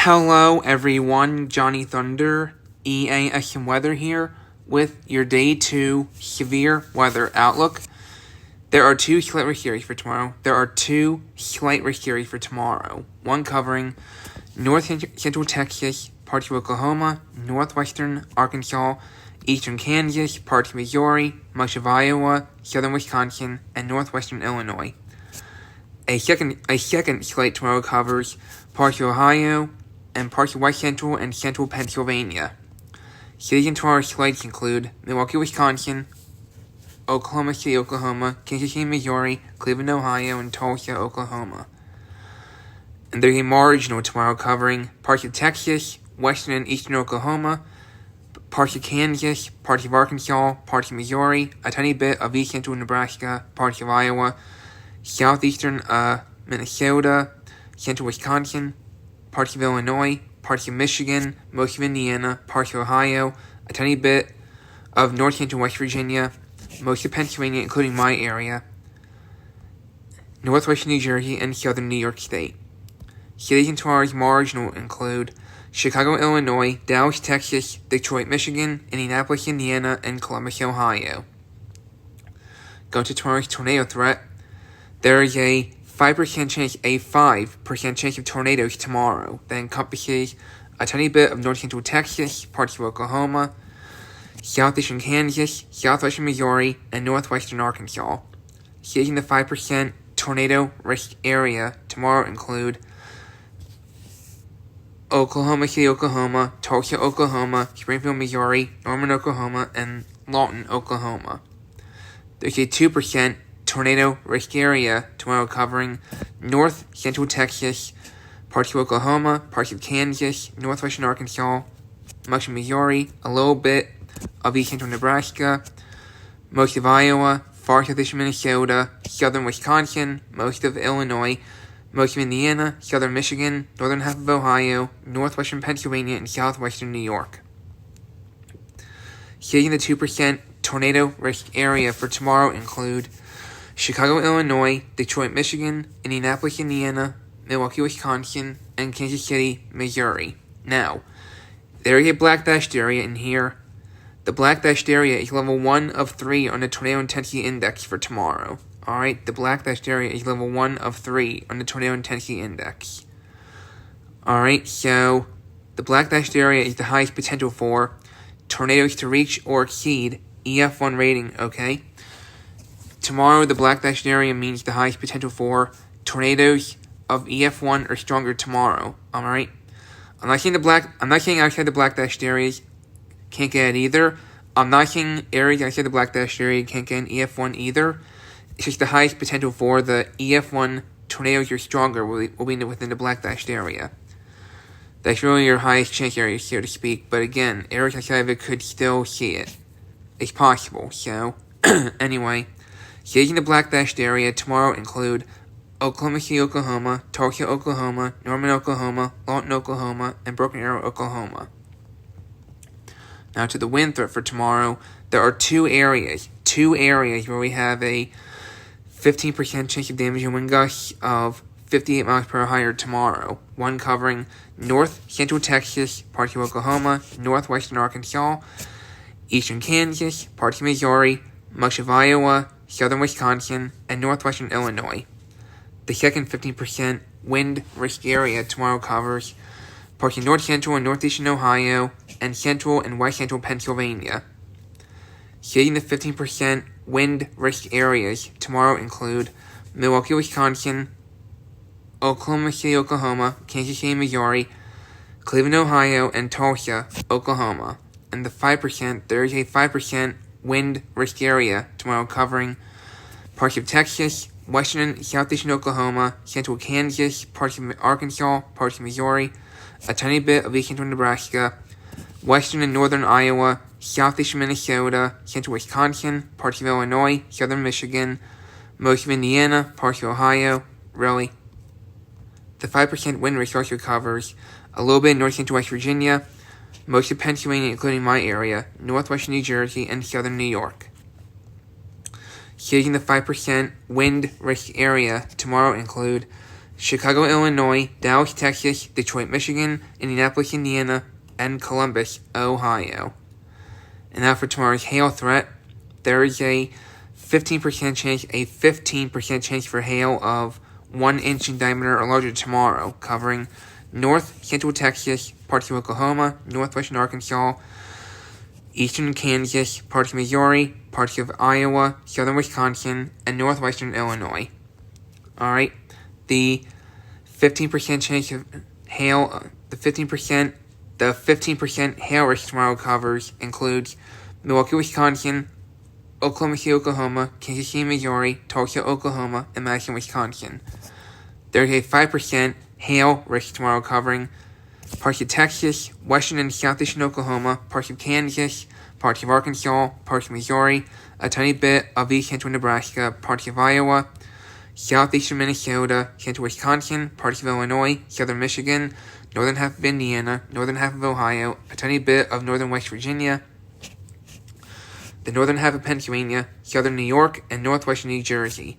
Hello everyone, Johnny Thunder, EAS&Weather here with your Day 2 severe weather outlook. There are two slight risk areas for tomorrow. One covering north central Texas, parts of Oklahoma, northwestern Arkansas, eastern Kansas, parts of Missouri, much of Iowa, southern Wisconsin, and northwestern Illinois. A second slate tomorrow covers parts of Ohio and parts of west central and central Pennsylvania. Cities in tomorrow's slates include Milwaukee, Wisconsin, Oklahoma City, Oklahoma, Kansas City, Missouri, Cleveland, Ohio, and Tulsa, Oklahoma. And there's a marginal tomorrow covering parts of Texas, western and eastern Oklahoma, parts of Kansas, parts of Arkansas, parts of Missouri, a tiny bit of east central Nebraska, parts of Iowa, southeastern Minnesota, central Wisconsin, parts of Illinois, parts of Michigan, most of Indiana, parts of Ohio, a tiny bit of north central West Virginia, most of Pennsylvania, including my area, northwestern New Jersey, and southern New York State. Cities in tomorrow's marginal include Chicago, Illinois, Dallas, Texas, Detroit, Michigan, Indianapolis, Indiana, and Columbus, Ohio. Going to tomorrow's tornado threat, there is a 5% chance of tornadoes tomorrow that encompasses a tiny bit of north central Texas, parts of Oklahoma, southeastern Kansas, southwestern Missouri, and northwestern Arkansas. Cities in the 5% tornado risk area tomorrow include Oklahoma City, Oklahoma, Tulsa, Oklahoma, Springfield, Missouri, Norman, Oklahoma, and Lawton, Oklahoma. There's a 2% tornado risk area tomorrow covering north central Texas, parts of Oklahoma, parts of Kansas, northwestern Arkansas, much of Missouri, a little bit of east central Nebraska, most of Iowa, far southeastern Minnesota, southern Wisconsin, most of Illinois, most of Indiana, southern Michigan, northern half of Ohio, northwestern Pennsylvania, and southwestern New York. Cities in the 2% tornado risk area for tomorrow include Chicago, Illinois, Detroit, Michigan, Indianapolis, Indiana, Milwaukee, Wisconsin, and Kansas City, Missouri. Now, there is a black dashed area in here. The black dashed area is level 1 of 3 on the Tornado Intensity Index for tomorrow. Alright, the black dashed area is level 1 of 3 on the Tornado Intensity Index. Alright, so the black dashed area is the highest potential for tornadoes to reach or exceed EF1 rating, okay? Tomorrow, the black dashed area means the highest potential for tornadoes of EF1 or stronger tomorrow. Alright? I'm not saying outside the black dashed areas can't get it either. I'm not saying areas outside the black dashed area can't get an EF1 either. It's just the highest potential for the EF1 tornadoes or stronger will be within the black dashed area. That's really your highest chance area, so to speak. But again, areas outside of it could still see it. It's possible. So, anyway, cities in the black dashed area tomorrow include Oklahoma City, Oklahoma, Tulsa, Oklahoma, Norman, Oklahoma, Lawton, Oklahoma, and Broken Arrow, Oklahoma. Now to the wind threat for tomorrow, there are two areas where we have a 15% chance of damaging wind gusts of 58 miles per hour higher tomorrow. One covering north central Texas, parts of Oklahoma, northwestern Arkansas, eastern Kansas, parts of Missouri, much of Iowa, southern Wisconsin, and northwestern Illinois. The second 15% wind risk area tomorrow covers parts of north central and northeastern Ohio, and central and west central Pennsylvania. Cities in the 15% wind risk areas tomorrow include Milwaukee, Wisconsin, Oklahoma City, Oklahoma, Kansas City, Missouri, Cleveland, Ohio, and Tulsa, Oklahoma. And there is a 5% wind risk area tomorrow covering parts of Texas, western and southeastern Oklahoma, central Kansas, parts of Arkansas, parts of Missouri, a tiny bit of east central Nebraska, western and northern Iowa, southeastern Minnesota, central Wisconsin, parts of Illinois, southern Michigan, most of Indiana, parts of Ohio. Really, the 5% wind risk also covers a little bit in north central West Virginia, most of Pennsylvania, including my area, northwestern New Jersey, and southern New York. Cities in the 5% wind risk area tomorrow include Chicago, Illinois, Dallas, Texas, Detroit, Michigan, Indianapolis, Indiana, and Columbus, Ohio. And now for tomorrow's hail threat, there is a 15% chance for hail of 1 inch in diameter or larger tomorrow, covering north central Texas, parts of Oklahoma, northwestern Arkansas, eastern Kansas, parts of Missouri, parts of Iowa, southern Wisconsin, and northwestern Illinois. Alright, the 15% chance of hail, the 15% hail risk tomorrow covers includes Milwaukee, Wisconsin, Oklahoma City, Oklahoma, Kansas City, Missouri, Tulsa, Oklahoma, and Madison, Wisconsin. There's a 5% hail risk tomorrow covering parts of Texas, western and southeastern Oklahoma, parts of Kansas, parts of Arkansas, parts of Missouri, a tiny bit of east central Nebraska, parts of Iowa, southeastern Minnesota, central Wisconsin, parts of Illinois, southern Michigan, northern half of Indiana, northern half of Ohio, a tiny bit of northern West Virginia, the northern half of Pennsylvania, southern New York, and northwestern New Jersey.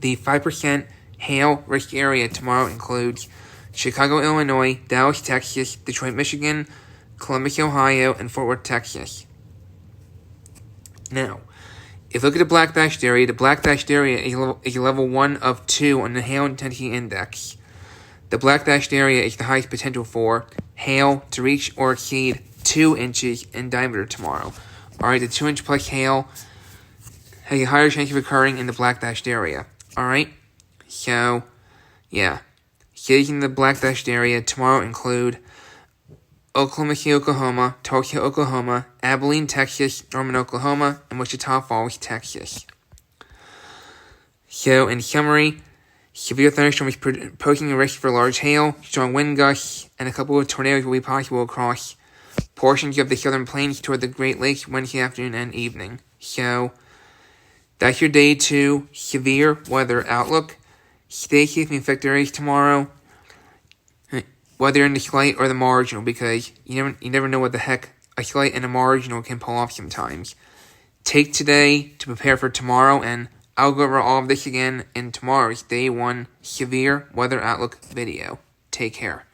The 5% hail risk area tomorrow includes Chicago, Illinois, Dallas, Texas, Detroit, Michigan, Columbus, Ohio, and Fort Worth, Texas. Now, if you look at the black dashed area, the black dashed area is a level 1 of 2 on the hail intensity index. The black dashed area is the highest potential for hail to reach or exceed 2 inches in diameter tomorrow. Alright, the 2 inch plus hail has a higher chance of occurring in the black dashed area. Alright, so, yeah. Cities in the black dashed area tomorrow include Oklahoma City, Oklahoma, Tulsa, Oklahoma, Abilene, Texas, Norman, Oklahoma, and Wichita Falls, Texas. So, in summary, severe thunderstorms posing a risk for large hail, strong wind gusts, and a couple of tornadoes will be possible across portions of the southern plains toward the Great Lakes Wednesday afternoon and evening. So, that's your day 2 severe weather outlook. Stay safe in affected areas tomorrow, whether in the slight or the marginal, because you never know what the heck a slight and a marginal can pull off sometimes. Take today to prepare for tomorrow, and I'll go over all of this again in tomorrow's Day 1 Severe Weather Outlook video. Take care.